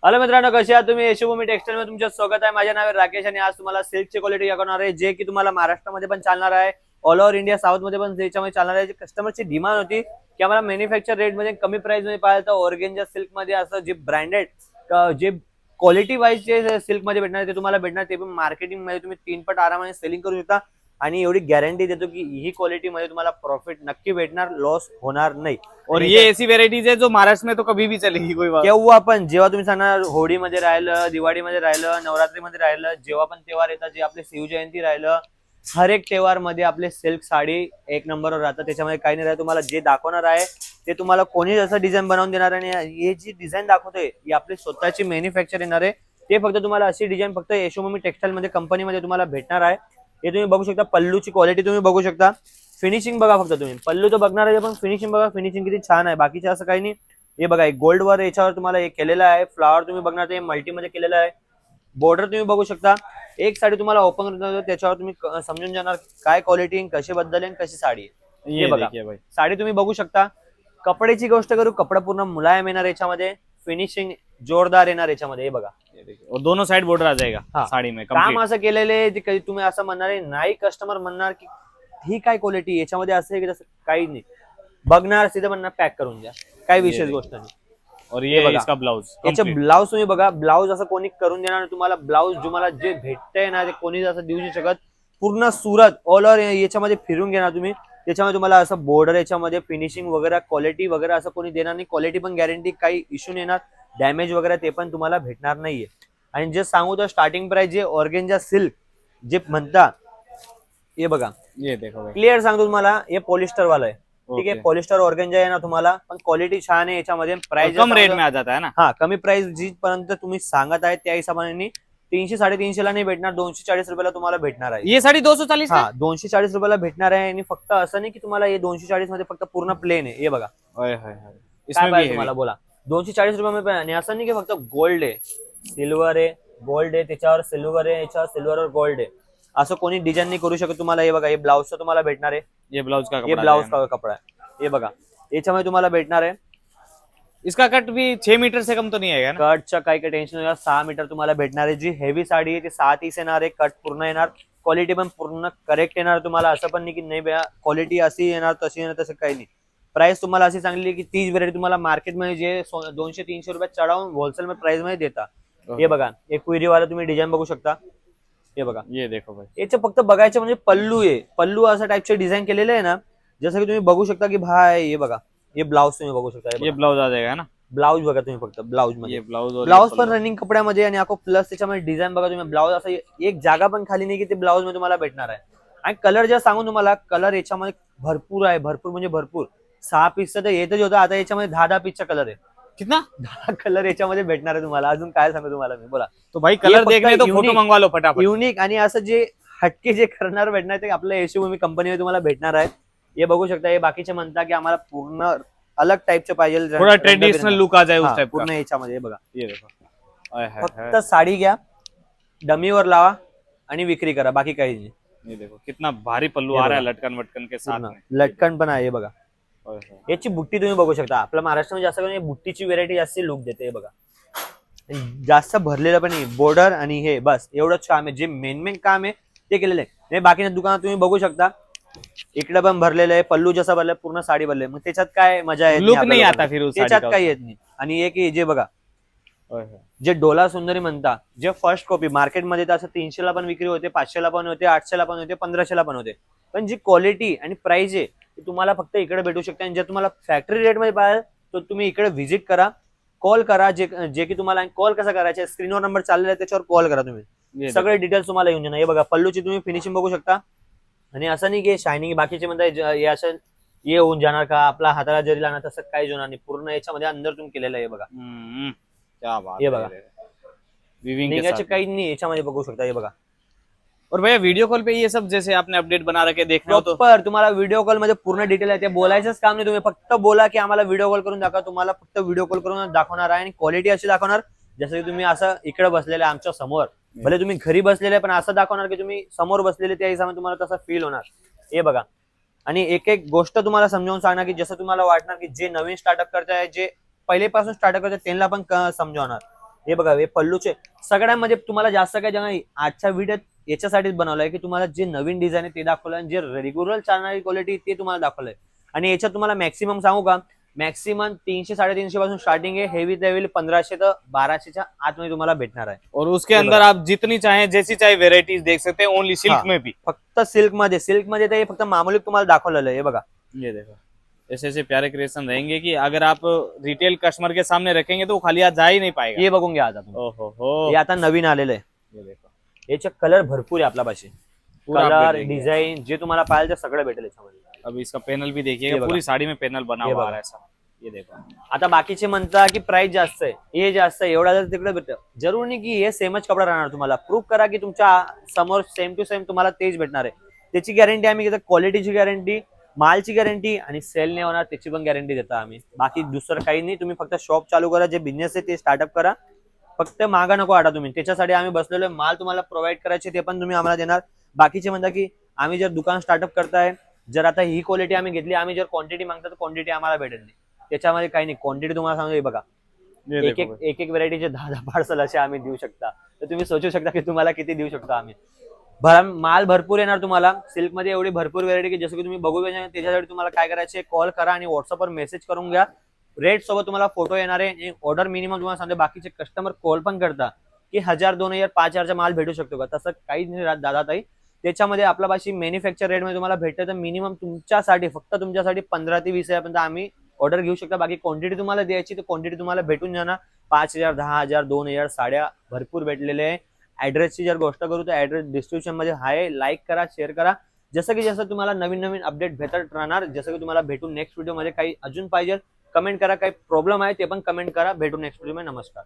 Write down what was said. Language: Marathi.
हॅलो मित्रांनो, कसे आहात तुम्ही? यशोभूमी टेक्सटाईल मध्ये तुमचं स्वागत आहे. माझे नाव आहे राकेश आणि आज तुम्हाला सिल्कची क्वालिटी दाखवणार आहे, जे की तुम्हाला महाराष्ट्रामध्ये पण चालणार आहे, ऑल ओव्हर इंडिया, साऊथ मध्ये पण त्याच्यामध्ये चालणार आहे. कस्टमरची डिमांड होती की आम्हाला मॅन्युफॅक्चर रेट मध्ये कमी प्राइस मध्ये पाहिजे, तर ऑर्गेन्जा सिल्क मध्ये असं जे ब्रँडेड जे क्वालिटी वाईज जे सिल्क मध्ये भेटणार ते तुम्हाला भेटणार. ते पण मार्केटिंग मध्ये तुम्ही 3 पट आरामाने सेलिंग करू शकता आणि एवढी गॅरंटी देतो की ही क्वालिटी मध्ये तुम्हाला प्रॉफिट नक्की भेटणार, लॉस होणार नाही. और ये ऐसी वेराइटीज है जो महाराष्ट्र में तो कभी भी चलेगी, कोई बात केव्हा पण जेव्हा तुम्ही सांगणार, होळीमध्ये राहिलं, दिवाळीमध्ये राहिलं, नवरात्रीमध्ये राहिलं, जेव्हा पण तेव्हार येतात, जे आपले शिवजयंती राहिलं, हर एक तेव्हार मध्ये आपले सिल्क साडी एक नंबरवर राहतात. त्याच्यामध्ये काही नाही राहत. तुम्हाला जे दाखवणार आहे ते तुम्हाला कोणी असं डिझाईन बनवून देणार आणि हे जी डिझाईन दाखवतोय ही आपली स्वतःची मॅन्युफॅक्चर येणार आहे. ते फक्त तुम्हाला अशी डिझाईन फक्त यशोभूमी टेक्सटाईल मध्ये कंपनीमध्ये तुम्हाला भेटणार आहे. हे तुम्ही बघू शकता. पल्लूची क्वालिटी तुम्ही बघू शकता. फिनिशिंग बघा फक्त तुम्ही. पल्लू तर बघणार आहे पण फिनिशिंग बघा. फिनिशिंग किती छान आहे. बाकीचे असं काही नाही. हे बघा, एक गोल्ड वर याच्यावर तुम्हाला हे केलेलं आहे. फ्लावर तुम्ही बघणार, ते मल्टी मध्ये केलेलं आहे. बॉर्डर तुम्ही बघू शकता. एक साडी तुम्हाला ओपन करून त्याच्यावर तुम्ही समजून जाणार काय क्वालिटी, कशी बद्दल आहे, कशी साडी आहे. ये हे बघा देखिए भाई, साडी तुम्ही बघू शकता. कपड्याची गोष्ट करू, कपडा पूर्ण मुलायम येणार याच्यामध्ये. फिनिशिंग जोरदार येणार याच्यामध्ये. हे बघा, ये देखिए, और दोनों साइड बॉर्डर आ हाँ। जाएगा साड़ी में काम कंप्लीट। असं केलेले जे काही तुम्ही असं म्हणणार आहे नाही, कस्टमर म्हणणार की ही काय क्वालिटी याच्यामध्ये असं आहे की तसं काही नाही. बघणार सीधे म्हणणार पॅक करून द्या, काही विशेष गोष्ट नाही. और ये बघा. इसका ब्लाउज याचे ब्लाउज तुम्ही बघा. ब्लाउज असं कोणी करून देणार नाही तुम्हाला. ब्लाउज तुम्हाला जे भेटतंय ना ते कोणी असं देऊ नाही शकत. पूर्ण सुरत ऑल ओव्हर याच्यामध्ये फिरून घेणार तुम्ही. त्याच्यामध्ये तुम्हाला असं बॉर्डर, याच्यामध्ये फिनिशिंग वगैरे, क्वालिटी वगैरे असं कोणी देणार नाही. क्वालिटी पण गॅरंटी, काही इश्यू नाही येणार. डॅमेज वगैरे ते पण तुम्हाला भेटणार नाहीये. आणि जे सांगू तर स्टार्टिंग प्राइस जे ऑर्गेन्जा सिल्क जे म्हणता, हे बघा ये देखो भाई, क्लिअर सांगतो तुम्हाला, हे पॉलिस्टर वाला आहे. ठीक आहे, ओके। पॉलिस्टर ऑर्गेन्जा आहे ना तुम्हाला, पण क्वालिटी छान आहे याच्यामध्ये. और प्राइस कम रेट में आ जाता है ना। हा, कमी प्राइस जी पर्यंत तुम्ही सांगत आहे त्या हिशोबाने 300-350 ला नाही भेटणार, 240 रुपयाला तुम्हाला भेटणार आहे. ये साड़ी 240 हा, 240 रुपयाला भेटणार आहे. आणि फक्त असं नाही की तुम्हाला हे 240 मध्ये फक्त पूर्ण प्लेन आहे. हे बघा ओए होए होए, काय इसमें भी पाहिजे है तुम्हाला बोला. 240 रुपयामध्ये आणि असं नाही की फक्त गोल्ड आहे, सिल्वर आहे, गोल्ड आहे, त्याच्यावर सिल्वर आहे, याच्यावर सिल्वर और गोल्ड आहे, असं कोणी डिझाईन नाही करू शकत तुम्हाला. हे बघा, हे ब्लाउजचं तुम्हाला भेटणार आहे. ये ब्लाउज का हे कपड़ा ब्लाउज आएगा। का कपडा आहे. हे बघा, याच्यामध्ये तुम्हाला भेटणार आहे. इसका कट भी 6 मीटर से कम तो नहीं आएगा ना। कटचं काही काही टेन्शन नाही. 6 मीटर तुम्हाला भेटणार आहे. जी हेवी साडी आहे ती 6-30 येणार आहे. कट पूर्ण येणार. क्वालिटी पण पूर्ण करेक्ट येणार तुम्हाला. असं पण नाही की नाही क्वालिटी अशी येणार तशी येणार, तसं काही नाही. प्राइस तुम्हाला अशी चांगली की तीच व्हरायटी तुम्हाला मार्केटमध्ये जे 200-300 रुपये चढवून होलसेल मध्ये प्राइस मध्ये देता. हे बघा, एक क्वेरी वाला तुम्ही डिझाईन बघू शकता. हे बघा, ये देखो भाई, याचं फक्त बघायचं म्हणजे पल्लू आहे. पल्लू असं टाइपचे डिझाइन केलेलं आहे ना, जसं की तुम्ही बघू शकता की भाई. हे बघा, हे ब्लाउज तुम्ही बघू शकता. ये ब्लाउज आ जाएगा ना। ब्लाउज बघा तुम्ही फक्त. ब्लाउज मध्ये ये ब्लाउज और ब्लाउज ये पण पल्लू। रनिंग कपड्यामध्ये आणि अको प्लस त्याच्यामध्ये डिझाईन बघा तुम्ही. ब्लाउज असं एक जागा पण खाली नाही की ते ब्लाउज मध्ये तुम्हाला भेटणार आहे. आणि कलर जे सांगून तुम्हाला, कलर याच्यामध्ये भरपूर आहे. भरपूर म्हणजे भरपूर. 6 पीसचं तर येतच होतं, आता याच्यामध्ये 10-10 पीसचा कलर आहे. कितना? 10 कलर याच्यामध्ये भेटणार आहे तुम्हाला. अजून काय सांगू तुम्हाला मी, बोला. तो भाई ये कलर फक्त देखने तो फोटो unique- मंगवा लो फटाफट। युनिक आणि असं जे हटके जे करणार भेटणार ते आपल्या यशोभूमी कंपनीमध्ये तुम्हाला भेटणार आहे. हे बघू शकता. हे बाकीचे म्हणता की आम्हाला पूर्ण अलग टाइपचे पाहिजे, थोड़ा ट्रेडिशनल लुक आ जाए उस टाइप का। पूर्ण याच्यामध्ये. हे बघा, ये देखो, ओए होए फक्त होए, साडी घ्या, डमीवर लावा आणि विक्री करा, बाकी काही नाही. ये देखो कितना भारी पल्लू ये आ रहा है बघा. लटकन वटकन के साथ पूर्ण में। लटकन पण आहे. हे बघा, ओए होए, याची बुट्टी तुम्ही बघू शकता. आपल्या महाराष्ट्रामध्ये जास्त करून बुट्टीची व्हेरायटी जास्त लुक देते. हे बघा, जास्त भरलेलं पण नाही. बॉर्डर आणि हे बस एवढंच काम आहे. जे मेन काम आहे ते केलेलं आहे. नाही बाकीच्या दुकानात तुम्ही बघू शकता, इकडे पण भरलेलं आहे. पल्लू जसा भरलाय, पूर्ण साडी भरले. मग त्याच्यात काय मजा आहे? लुक नहीं आता फिर उस साड़ी त्याच्यात का। काही येत नाही. आणि एक जे बघा, ओए होए, जे डोला सुंदरी म्हणता, जे फर्स्ट कॉपी मार्केटमध्ये तर असं 300 ला पण विक्री होते, 500 ला पण होते, 800 ला पण होते, 1500 ला पण होते. पण जी क्वालिटी आणि प्राइस आहे ती तुम्हाला फक्त इकडे भेटू शकते. आणि जर तुम्हाला फॅक्टरी रेट मध्ये पाहिजे तर तुम्ही इकडे व्हिजिट करा, कॉल करा. जे की तुम्हाला कॉल कसा करायचा, स्क्रीनवर नंबर चाललेला आहे त्याच्यावर कॉल करा तुम्ही. ये सगळे डिटेल्स तुम्हाला येऊन जाणार. हे बघा, पल्लूची तुम्ही फिनिशिंग बघू शकता. आणि असं नाही की शायनिंग बाकीचे म्हणताय हे असं हे होऊन जाणार का, आपला हाताला जरी लागणार, तसं काहीच होणार नाही. पूर्ण याच्यामध्ये अंदर तुम्ही केलेलं आहे. हे बघा, क्या बात ये है, बघा. वीविंग के निघायचे साथ। काही नाही याच्यामध्ये बघू शकता. हे बघा, और भैया वीडियो कॉल पे ये सब जैसे आपने अपडेट बना रखे देखना हो तो प्रॉपर तुम्हाला व्हिडिओ कॉल मध्ये पूर्ण डिटेल आहे. ते बोलायचंच काम नाही. तुम्ही फक्त बोला की आम्हाला व्हिडिओ कॉल करून दाखवा. तुम्हाला फक्त व्हिडिओ कॉल करून दाखवणार आहे. आणि क्वालिटी अशी दाखवणार जसं की तुम्ही असं इकडे बसलेले आमच्या समोर, भले तुम्ही घरी बसलेले पण असं दाखवणार की तुम्ही समोर बसलेले, त्या हिशोबाने तुम्हाला तसं फील होणार. हे बघा, आणि एक एक गोष्ट तुम्हाला समजावून सांगणार की जसं तुम्हाला वाटणार की जे नवीन स्टार्टअप करताय, जे पहिलेपासून स्टार्टअप करताय त्यांना पण समजावणार. हे बघा हे पल्लूचे सगळ्यांमध्ये तुम्हाला जास्त काय जगा आजच्या व्हिडिओत याच्यासाठीच बनवलंय की तुम्हाला जे नवीन डिझाईन आहे ते दाखवलं आणि जे रेग्युलर चालणारी क्वालिटी ते तुम्हाला दाखवलंय. आणि याच्यात तुम्हाला मॅक्सिमम सांगू का, मॅक्सिमम 300-350 पासून स्टार्टिंग आहे. हेवी लेवल 1500 तर 1200च्या आतमध्ये तुम्हाला भेटणार आहे. और उसके अंदर आप जितनी चाहे जैसी चाहे वेराइटीज देख सकते हैं, ओनली सिल्क हाँ. में भी. फक्त सिल्क मध्ये तर हे फक्त मामूली तुम्हाला दाखवलेलं आहे. हे बघा ये देखो ऐसे ऐसे प्यारे क्रिएशन रहेंगे कि अगर आप रिटेल कस्टमर के सामने रखेंगे तो वो खाली हाथ जा ही नहीं पाएगा. हे बघून घ्या आता तुम्ही. ओहो हो. हे आता नवीन आलेलं आहे. ये देखो याचे कलर भरपूर आहे आपल्यापाशी. पूरा कलर update देंगे. डिझाईन जे तुम्हाला पाहिजे ते सगळं भेटेल याच्यामध्ये. अब इसका पैनल भी ये देखिएगा, बघा. पूरी साड़ी में पैनल बना ये हुआ आ बघा. रहा है ऐसा. ये देखो आता बाकीचे म्हणता की प्राइस जास्त आहे, हे जास्त आहे, एवढा जर तिकडे भेटतं. जरूर नाही की हे सेमच कपडा राहणार. तुम्हाला प्रूफ करा की तुमच्या समोर सेम टू सेम तुम्हाला तेच भेटणार आहे. त्याची गॅरंटी आम्ही घेतो, क्वालिटीची गॅरंटी, मालची गॅरंटी आणि सेल नाही होणार त्याची पण गॅरंटी देतो आम्ही. बाकी दुसरं काही नाही. तुम्ही फक्त शॉप चालू करा, जे बिझनेस आहे ते स्टार्टअप करा, फक्त मागा नको आटा तुम्ही. त्याच्यासाठी आम्ही बसलेलो आहे. माल तुम्हाला प्रोव्हाइड करायचे ते पण तुम्ही आम्हाला देणार. बाकीचे म्हणता की आम्ही जर दुकान स्टार्टअप करताय, जर आता ही क्वालिटी आम्ही घेतली, आम्ही जर क्वांटिटी मागतो तर क्वांटिटी आम्हाला भेटेल नाही. त्याच्यामध्ये काही नाही. क्वांटिटी तुम्हाला सांगतो हे बघा, ये एक देखो एक एक व्हरायटीचे 10 पार्सल असे आम्ही देऊ शकता. तर तुम्ही सोचू शकता की तुम्हाला किती देऊ शकतो आम्ही. माल भरपूर येणार तुम्हाला. सिल्क मध्ये एवढी भरपूर व्हरायटी की जसं की तुम्ही बघू शकता. त्याच्यासाठी तुम्हाला काय करायचे, कॉल करा आणि व्हॉट्सअपवर मेसेज करून घ्या. रेट सोबत तुम्हाला फोटो येणार आहे. ऑर्डर मिनिमम तुम्हाला सांगतो, बाकीचे कस्टमर कॉल पण करता की 1000, 2000, 5000चा माल भेटू शकतो का, तसं काहीच नाही राहत दादा ताई. त्याच्यामध्ये आपल्यापाशी मॅन्युफॅक्चर रेटमध्ये तुम्हाला भेटतं. तर मिनिमम तुमच्यासाठी फक्त तुमच्यासाठी 15 ते 20,000पर्यंत आम्ही ऑर्डर घेऊ शकता. बाकी क्वांटिटी तुम्हाला द्यायची तर क्वांटिटी तुम्हाला भेटून जाणार. 5000, 10,000, 2000 साड्या भरपूर भेटलेले आहे. ऍड्रेसची जर गोष्ट करू तर ऍड्रेस डिस्क्रिप्शन मध्ये आहे. लाईक करा, शेअर करा. जसं की जसं तुम्हाला नवीन नवीन अपडेट भेटत राहणार. जसं की तुम्हाला भेटून नेक्स्ट व्हिडिओ मध्ये काही अजून पाहिजे कमेंट करा. काही प्रॉब्लेम आहे ते पण कमेंट करा. भेटू नेक्स्ट व्हिडिओ मध्ये. नमस्कार.